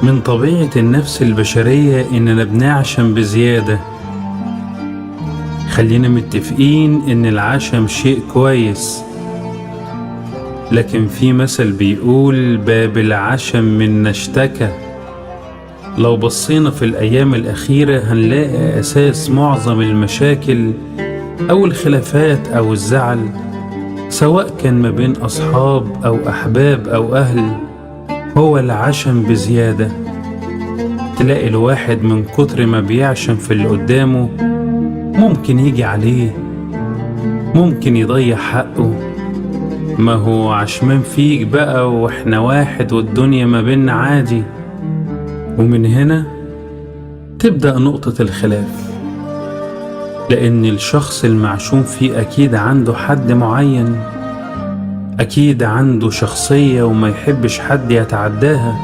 من طبيعة النفس البشرية إننا بنعشم بزيادة. خلينا متفقين إن العشم شيء كويس، لكن في مثل بيقول باب العشم منا اشتكى. لو بصينا في الأيام الأخيرة هنلاقي أساس معظم المشاكل أو الخلافات أو الزعل، سواء كان ما بين أصحاب أو أحباب أو أهل، هو العشم بزيادة. تلاقي الواحد من كتر ما بيعشم في اللي قدامه ممكن يجي عليه، ممكن يضيع حقه. ما هو عشمان فيك بقى واحنا واحد والدنيا ما بيننا عادي. ومن هنا تبدأ نقطة الخلاف، لأن الشخص المعشوم فيه أكيد عنده حد معين، أكيد عنده شخصية وما يحبش حد يتعداها.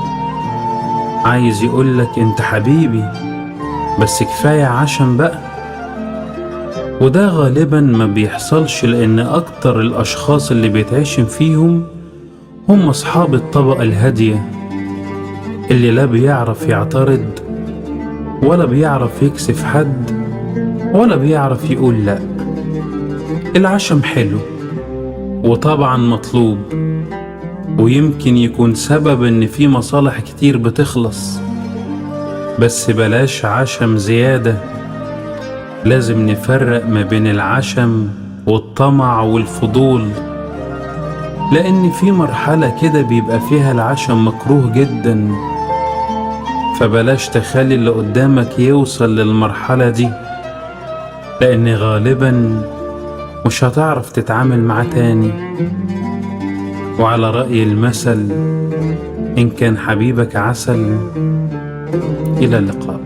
عايز يقولك انت حبيبي بس كفاية عشم بقى. وده غالبا ما بيحصلش، لأن أكتر الأشخاص اللي بيتعشم فيهم هم أصحاب الطبقة الهادية، اللي لا بيعرف يعترض ولا بيعرف يكسف حد ولا بيعرف يقول لأ. العشم حلو وطبعا مطلوب، ويمكن يكون سبب ان في مصالح كتير بتخلص، بس بلاش عشم زيادة. لازم نفرق ما بين العشم والطمع والفضول، لان في مرحلة كده بيبقى فيها العشم مكروه جدا، فبلاش تخلي اللي قدامك يوصل للمرحلة دي، لان غالبا مش هتعرف تتعامل معاه تاني. وعلى رأي المثل، إن كان حبيبك عسل. إلى اللقاء.